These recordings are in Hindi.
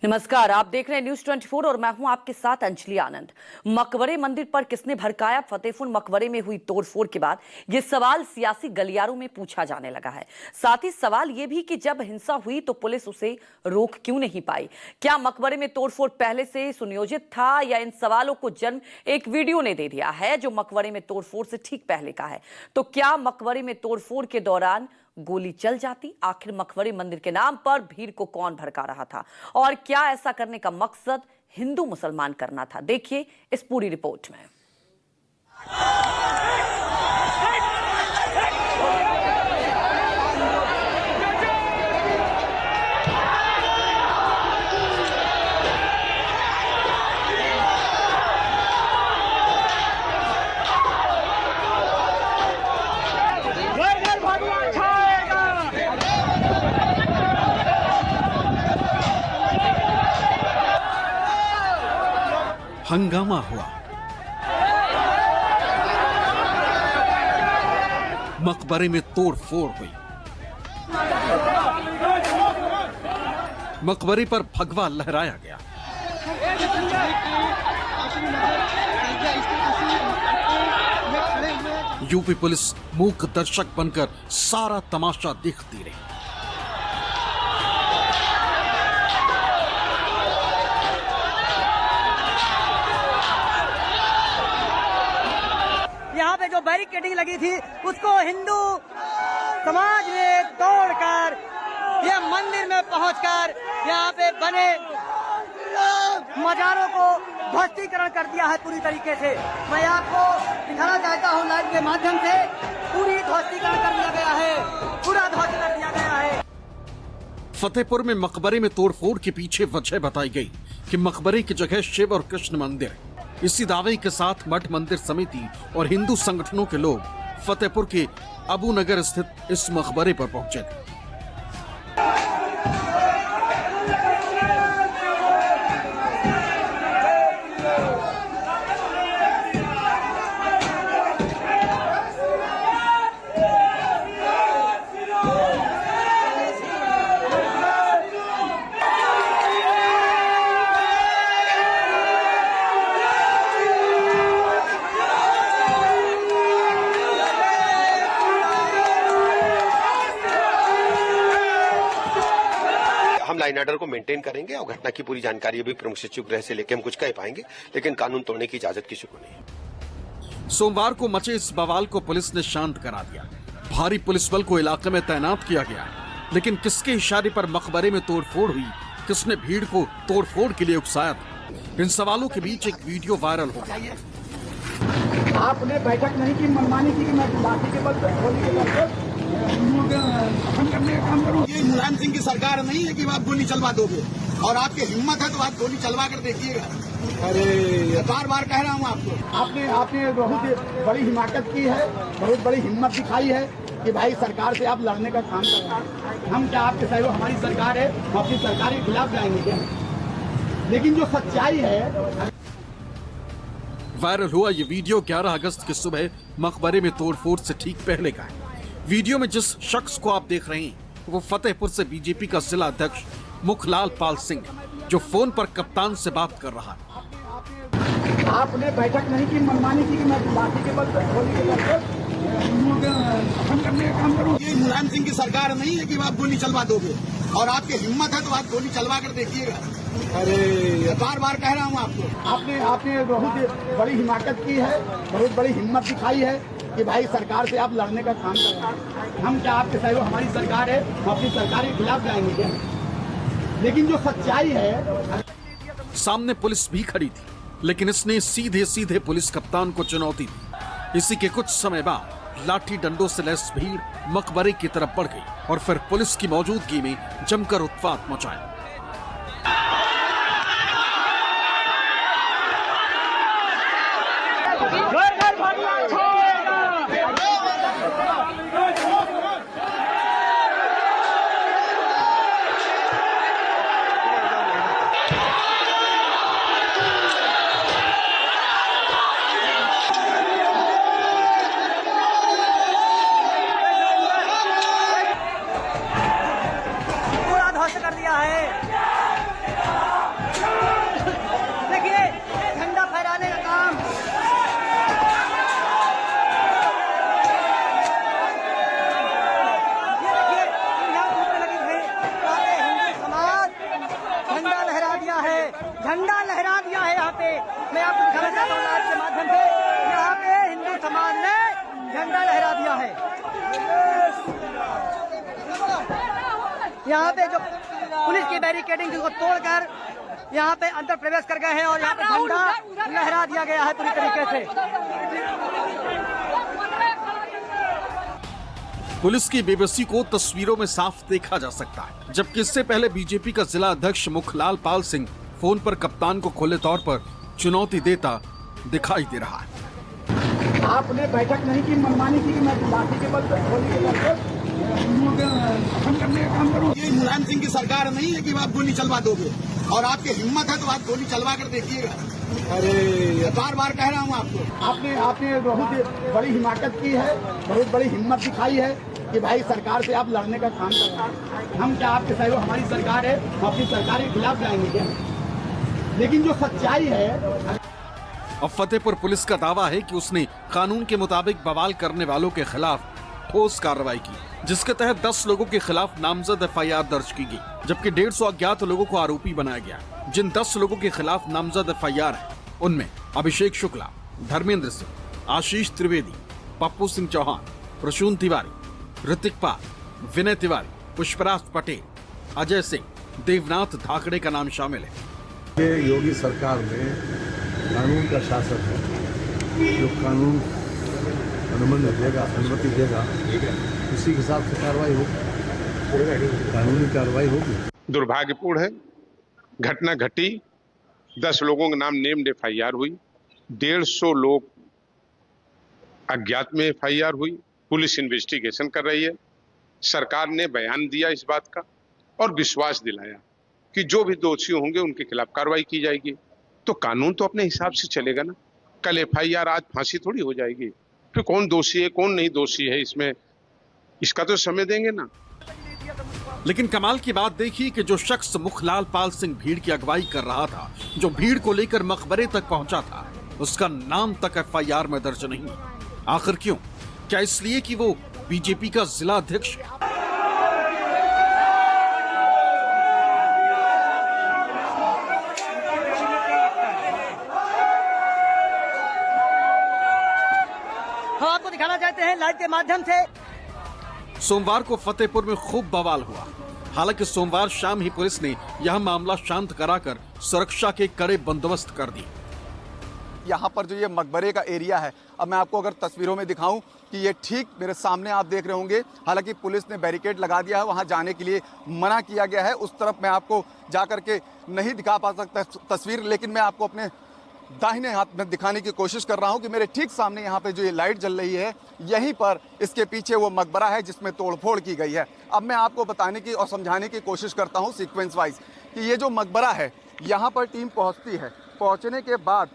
नमस्कार, आप देख रहे हैं न्यूज 24 और मैं हूं आपके साथ अंजलि आनंद। मकबरे मंदिर पर किसने भड़काया? फतेहपुर मकबरे में हुई तोड़फोड़ के बाद यह सवाल सियासी गलियारों में पूछा जाने लगा है। साथ ही सवाल यह भी कि जब हिंसा हुई तो पुलिस उसे रोक क्यों नहीं पाई? क्या मकबरे में तोड़फोड़ पहले से सुनियोजित था या इन सवालों को जन्म एक वीडियो ने दे दिया है जो मकबरे में तोड़फोड़ से ठीक पहले का है? तो क्या मकबरे में तोड़फोड़ के दौरान गोली चल जाती? आखिर मकबरे मंदिर के नाम पर भीड़ को कौन भड़का रहा था और क्या ऐसा करने का मकसद हिंदू मुसलमान करना था? देखिए इस पूरी रिपोर्ट में। हंगामा हुआ, मकबरे में तोड़फोड़ हुई, मकबरे पर भगवा लहराया गया। यूपी पुलिस मूक दर्शक बनकर सारा तमाशा देखती रही। यहाँ पे जो बैरिकेडिंग लगी थी उसको हिंदू समाज ने तोड़कर ये मंदिर में पहुंचकर यहाँ पे बने मजारों को ध्वस्तीकरण कर दिया है पूरी तरीके से। मैं आपको दिखाना चाहता हूँ लाइव के माध्यम से, पूरी ध्वस्तीकरण कर दिया गया है, पूरा ध्वस्त कर दिया गया है। फतेहपुर में मकबरे में तोड़फोड़ के पीछे वजह बताई गई कि मकबरे की जगह शिव और कृष्ण मंदिर है। इसी दावे के साथ मठ मंदिर समिति और हिंदू संगठनों के लोग फतेहपुर के अबू नगर स्थित इस मकबरे पर पहुंचे थे। हम लाइन ऑर्डर को मेंटेन करेंगे और घटना की पूरी जानकारी अभी प्रमुख सचिव गृह से लेकर हम कुछ कह पाएंगे, लेकिन कानून तोड़ने की इजाजत किसी को नहीं। सोमवार को मचे इस बवाल को पुलिस ने शांत करा दिया। भारी पुलिस बल को इलाके में तैनात किया गया, लेकिन किसके इशारे पर मकबरे में तोड़फोड़ हुई? किसने भीड़ को तोड़फोड़ के लिए उकसाया था? इन सवालों के बीच एक वीडियो वायरल हो गया। आपने बैठक नहीं की, मनमानी की कि मैं लाठी के बल पर ये मुलायम सिंह की सरकार नहीं है कि आप गोली चलवा दोगे, और आपकी हिम्मत है तो आप गोली चलवा कर देखिएगा। अरे बार बार कह रहा हूँ आपको, आपने बहुत बड़ी हिमाकत की है, बहुत बड़ी हिम्मत दिखाई है कि भाई सरकार से आप लड़ने का काम कर रहे हैं। हम क्या आपके सहयोग, हमारी सरकार है, हम अपनी सरकार के खिलाफ जाएंगे क्या? लेकिन जो सच्चाई है। वायरल हुआ ये वीडियो 11 अगस्त की सुबह मकबरे में तोड़फोड़ से ठीक पहले का है। वीडियो में जिस शख्स को आप देख रहे हैं वो फतेहपुर से बीजेपी का जिला अध्यक्ष मुखलाल पाल सिंह, जो फोन पर कप्तान से बात कर रहा है। आपने बैठक नहीं की, मनमानी की कि मैं लाठी के बल पर गोली के बल करने का काम करूँ। ये मुलायम सिंह की सरकार नहीं है कि आप गोली चलवा दोगे, और आपकी हिम्मत है तो आप गोली चलवा कर देखिएगा। अरे बार बार कह रहा हूँ आपको, आपने बहुत बड़ी हिमाकत की है, बहुत बड़ी हिम्मत दिखाई है कि भाई सरकार से आप लड़ने का काम कर रहे हैं। हम क्या आपके सहयोग, हमारी सरकार है, हम अपनी सरकार के खिलाफ जाएंगे क्या? लेकिन जो सच्चाई है। सामने पुलिस भी खड़ी थी, लेकिन इसने सीधे सीधे पुलिस कप्तान को चुनौती दी। इसी के कुछ समय बाद लाठी डंडों से लैस भीड़ मकबरे की तरफ बढ़ गई और फिर पुलिस की मौजूदगी में जमकर उत्पात मचाया। कर दिया है। झंडा लहरा दिया है, झंडा लहरा दिया है यहाँ पे। मैं आपको दिखाना चाहता हूँ लाइव के माध्यम से, यहाँ पे हिंदू समाज ने झंडा लहरा दिया है। यहाँ पे जो पुलिस की बैरिकेडिंग को तोड़कर यहाँ पे अंदर प्रवेश कर गए हैं और यहाँ पे झंडा लहरा दिया गया है पूरी तरीके से। पुलिस की बेबसी को तस्वीरों में साफ देखा जा सकता है, जबकि इससे पहले बीजेपी का जिला अध्यक्ष मुखलाल पाल सिंह फोन पर कप्तान को खुले तौर पर चुनौती देता दिखाई दे रहा है। आपने बैठक नहीं की, मनमानी की, मैं लाठी के बल पर गोली के बल पर खत्म करने का काम करूं। ये मुलायम सिंह की सरकार नहीं है कि आप गोली चलवा दोगे, और आपकी हिम्मत है तो आप गोली चलवा कर देखिएगा। अरे बार बार कह रहा हूँ आपको। आपने बहुत बड़ी हिमाकत की है, बहुत बड़ी हिम्मत दिखाई है कि भाई सरकार से आप लड़ने का काम कर रहे हैं। हम क्या आपके सहयोग, हमारी सरकार है, हम अपनी सरकार के खिलाफ जाएंगे क्या? लेकिन जो सच्चाई है। अब फतेहपुर पुलिस का दावा है कि उसने कानून के मुताबिक बवाल करने वालों के खिलाफ ठोस कार्रवाई की, जिसके तहत 10 लोगों के खिलाफ नामजद एफआईआर दर्ज की गई, जबकि 150 अज्ञात लोगों को आरोपी बनाया गया। जिन 10 लोगों के खिलाफ नामजद एफआईआर है उनमें अभिषेक शुक्ला, धर्मेंद्र सिंह, आशीष त्रिवेदी, पप्पू सिंह चौहान, प्रसून तिवारी, ऋतिक पाल, विनय तिवारी, पुष्पराज पटेल, अजय सिंह, देवनाथ धाकड़े का नाम शामिल है। ये योगी सरकार में कानून का शासन है, जो कानून अनुमति देगा उसी के हिसाब से कार्रवाई होगी, कानूनी कार्रवाई होगी। दुर्भाग्यपूर्ण है, घटना घटी, 10 लोगों के नाम नेम्ड एफआईआर हुई, 150 लोग अज्ञात में एफआईआर हुई, पुलिस इन्वेस्टिगेशन कर रही है। सरकार ने बयान दिया इस बात का और विश्वास दिलाया कि जो भी दोषी होंगे उनके खिलाफ कार्रवाई की जाएगी। तो कानून तो अपने हिसाब से चलेगा ना, कल एफआईआर आज फांसी थोड़ी हो जाएगी। फिर कौन दोषी है कौन नहीं दोषी है इसमें, इसका तो समय देंगे ना। लेकिन कमाल की बात देखिए कि जो शख्स मुखलाल पाल सिंह भीड़ की अगुवाई कर रहा था, जो भीड़ को लेकर मकबरे तक पहुंचा था, उसका नाम तक एफआईआर में दर्ज नहीं। आखिर क्यों? क्या इसलिए कि वो बीजेपी का जिला अध्यक्ष है? हम आपको दिखाना चाहते हैं लाइव के माध्यम से। सोमवार को फतेहपुर में खूब बवाल हुआ। हालांकि सोमवार शाम ही पुलिस ने यह मामला शांत कराकर सुरक्षा के कड़े बंदोबस्त कर दिए। यहाँ पर जो ये मकबरे का एरिया है, अब मैं आपको अगर तस्वीरों में दिखाऊं कि ये ठीक मेरे सामने आप देख रहे होंगे। हालांकि पुलिस ने बैरिकेड लगा दिया है, वहाँ जाने के लिए मना किया गया है। उस तरफ मैं आपको जा करके नहीं दिखा पा सकता तस्वीर, लेकिन मैं आपको अपने दाहिने हाथ में दिखाने की कोशिश कर रहा हूं कि मेरे ठीक सामने यहाँ पे जो ये लाइट जल रही है, यहीं पर इसके पीछे वो मकबरा है जिसमें तोड़फोड़ की गई है। अब मैं आपको बताने की और समझाने की कोशिश करता हूँ सीक्वेंस वाइज कि ये जो मकबरा है, यहाँ पर टीम पहुँचती है। पहुँचने के बाद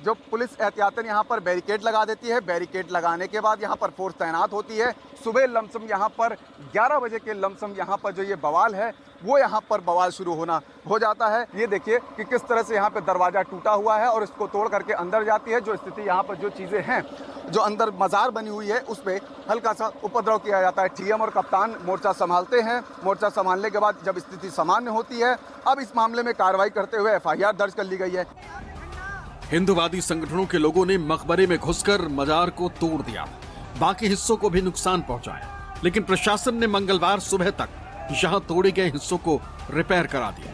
जो पुलिस एहतियातन यहाँ पर बैरिकेड लगा देती है। बैरिकेड लगाने के बाद यहाँ पर फोर्स तैनात होती है। सुबह लमसम यहाँ पर 11 बजे के लमसम यहाँ पर जो ये बवाल है, वो यहाँ पर बवाल शुरू हो जाता है। ये देखिए कि किस तरह से यहाँ पे दरवाज़ा टूटा हुआ है और इसको तोड़ करके अंदर जाती है। जो स्थिति यहाँ पर जो चीज़ें हैं, जो अंदर मज़ार बनी हुई है, उस पर हल्का सा उपद्रव किया जाता है। टीएम और कप्तान मोर्चा संभालते हैं। मोर्चा संभालने के बाद जब स्थिति सामान्य होती है, अब इस मामले में कार्रवाई करते हुए एफआईआर दर्ज कर ली गई है। हिंदुवादी संगठनों के लोगों ने मकबरे में घुसकर मजार को तोड़ दिया, बाकी हिस्सों को भी नुकसान पहुंचाया। लेकिन प्रशासन ने मंगलवार सुबह तक यहां तोड़े गए हिस्सों को रिपेयर करा दिया।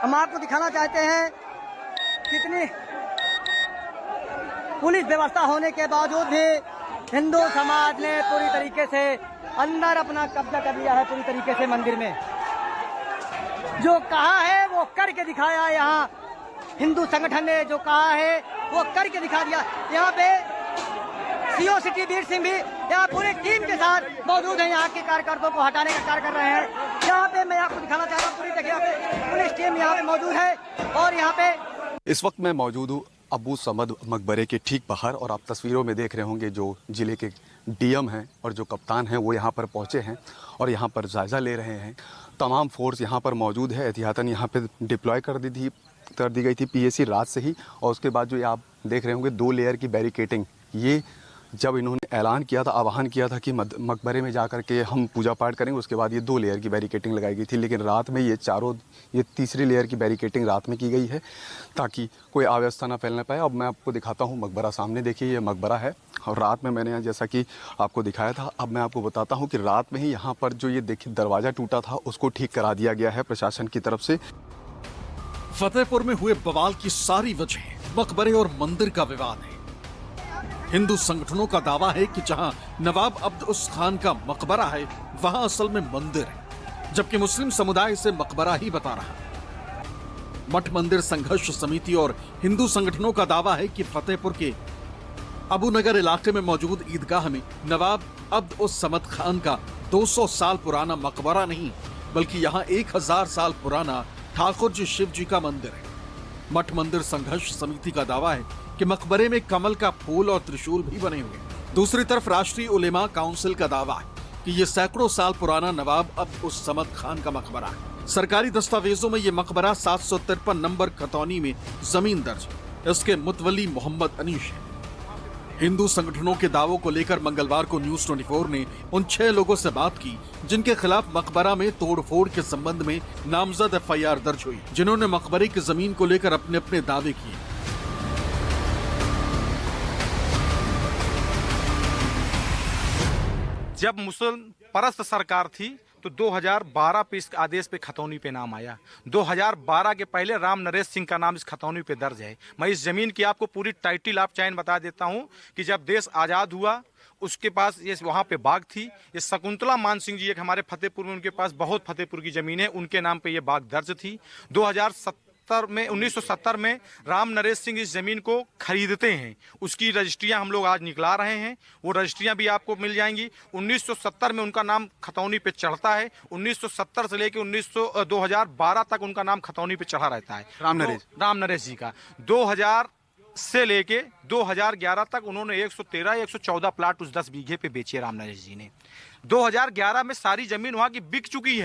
हम आपको दिखाना चाहते हैं कितनी पुलिस व्यवस्था होने के बावजूद भी हिंदू समाज ने पूरी तरीके से अंदर अपना कब्जा कर लिया है। पूरी तरीके से मंदिर में जो कहा है वो करके दिखाया। यहाँ हिंदू संगठन ने जो कहा है वो करके दिखा दिया। यहाँ पे सीओ सिटी वीर सिंह भी यहाँ पूरी टीम के साथ मौजूद है। यहाँ के कार्यकर्ताओं को हटाने का कार्य कर रहे हैं। यहाँ पे मैं आपको दिखाना चाहता हूँ, पूरी जगह पुलिस टीम यहाँ पे मौजूद है। और यहाँ पे इस वक्त मैं मौजूद हूँ अबू समद मकबरे के ठीक बाहर, और आप तस्वीरों में देख रहे होंगे जो ज़िले के डीएम हैं और जो कप्तान हैं वो यहाँ पर पहुँचे हैं और यहाँ पर जायज़ा ले रहे हैं। तमाम फोर्स यहाँ पर मौजूद है। एहतियातन यहाँ पे डिप्लॉय कर दी थी कर दी गई थी पीएसी रात से ही। और उसके बाद जो ये आप देख रहे होंगे 2 लेयर की बैरिकेटिंग, ये जब इन्होंने ऐलान किया था, आह्वान किया था कि मकबरे में जा कर के हम पूजा पाठ करेंगे, उसके बाद ये 2 लेयर की बैरिकेटिंग लगाई गई थी। लेकिन रात में ये तीसरी लेयर की बैरिकेटिंग रात में की गई है ताकि कोई अव्यवस्था ना फैलने पाए। अब मैं आपको दिखाता हूँ मकबरा, सामने देखिए ये मकबरा है और रात में मैंने यहाँ जैसा कि आपको दिखाया था, अब मैं आपको बताता हूँ कि रात में ही यहाँ पर जो ये देखिए दरवाज़ा टूटा था उसको ठीक करा दिया गया है प्रशासन की तरफ से। फतेहपुर में हुए बवाल की सारी वजह मकबरे और मंदिर का विवाद है। हिंदू संगठनों का दावा है कि जहां नवाब अब्द उस खान का मकबरा है वहां असल में मंदिर है, जबकि मुस्लिम समुदाय इसे मकबरा ही बता रहा है। मठ मंदिर संघर्ष समिति और हिंदू संगठनों का दावा है कि फतेहपुर के अबूनगर इलाके में मौजूद ईदगाह में नवाब अब्द उस समद खान का 200 साल पुराना मकबरा नहीं, बल्कि यहाँ 1000 साल पुराना ठाकुर जी शिव जी का मंदिर है। मठ मंदिर संघर्ष समिति का दावा है कि मकबरे में कमल का फूल और त्रिशूल भी बने हुए हैं। दूसरी तरफ राष्ट्रीय उलेमा काउंसिल का दावा है कि ये सैकड़ों साल पुराना नवाब अब्द उस समद खान का मकबरा है। सरकारी दस्तावेजों में ये मकबरा 753 नंबर खतौनी में जमीन दर्ज है। इसके मुतवली मोहम्मद अनीश है। हिंदू संगठनों के दावों को लेकर मंगलवार को न्यूज 24 ने उन 6 लोगों से बात की जिनके खिलाफ मकबरा में तोड़फोड़ के संबंध में नामजद एफआईआर दर्ज हुई, जिन्होंने मकबरे की जमीन को लेकर अपने अपने दावे किए। जब मुस्लिम परस्त सरकार थी तो 2012 पे इस आदेश पे खतौनी पे नाम आया। 2012 के पहले राम नरेश सिंह का नाम इस खतौनी पे दर्ज है। मैं इस जमीन की आपको पूरी टाइटिल आप चाहे बता देता हूँ कि जब देश आज़ाद हुआ उसके पास ये वहाँ पे बाग थी। ये शकुंतला मान सिंह जी एक हमारे फतेहपुर में, उनके पास बहुत फतेहपुर की ज़मीन है, उनके नाम पे ये बाग दर्ज थी। 1970 में राम नरेश सिंह इस जमीन को खरीदते हैं, उसकी रजिस्ट्रियां हम लोग आज निकला रहे हैं, वो रजिस्ट्रियां भी आपको मिल जाएंगी। 1970 में उनका नाम खतौनी पे चढ़ता है। 1970 से लेके 2012 तक उनका नाम खतौनी पे चढ़ा रहता है राम नरेश जी का। 2000 से लेके 2011 तक उन्होंने 113-114 प्लाट उस 10 बीघे पे बेचे राम नरेश जी ने। 2011 में सारी जमीन वहां की बिक चुकी है।